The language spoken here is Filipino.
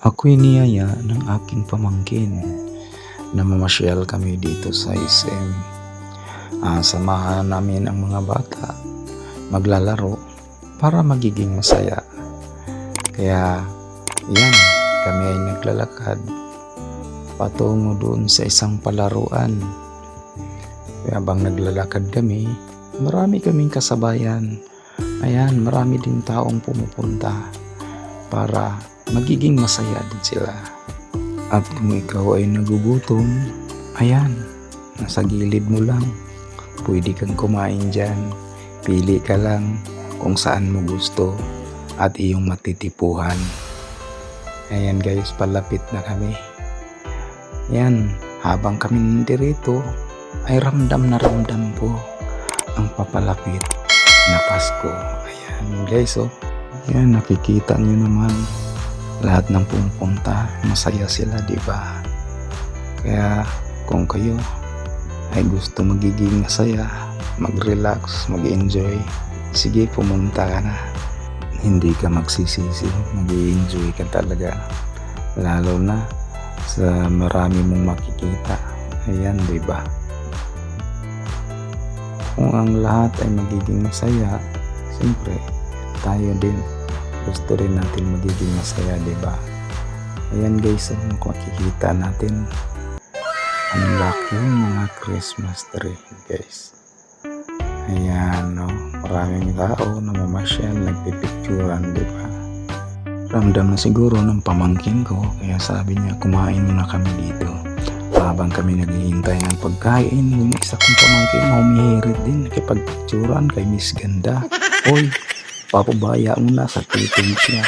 Ako'y niyaya ng aking pamangkin na mamasyal kami dito sa SM. Samahan namin ang mga bata maglalaro para magiging masaya. Kaya yan, kami ay naglalakad patungo doon sa isang palaruan. Kaya habang naglalakad kami, marami kaming kasabayan. Ayan, marami din taong pumupunta para magiging masaya din sila. At kung ikaw ay nagugutom, ayan, nasa gilid mo lang. Pwede kang kumain dyan. Pili ka lang kung saan mo gusto at iyong matitipuhan. Ayan guys, palapit na kami. Ayan, habang kami nandito, ay ramdam na ramdam ko ang papalapit na Pasko. Ayan guys, oh. Ayan, nakikita niyo naman. Lahat ng pumupunta, masaya sila, diba? Kaya kung kayo ay gusto magiging masaya, mag-relax, mag-enjoy, sige, pumunta ka na. Hindi ka magsisisi, mag-enjoy ka talaga. Lalo na sa marami mong makikita. Ayan, diba? Kung ang lahat ay magiging masaya, siyempre, tayo din. Gusto rin natin magiging masaya, diba? Ayan guys, makikita natin ang laki ng mga Christmas tree, guys. Ayan, no? Maraming tao na mamasyal, nagpipicturan, diba? Ramdam na siguro ng pamangkin ko, kaya sabi niya, kumain muna kami dito. Habang kami naghihintay ng pagkain, yung isa kong pamangkin, humihirit din, nakipagpicturan kay Miss Ganda. Oy, papabaya mo na sa titig siya.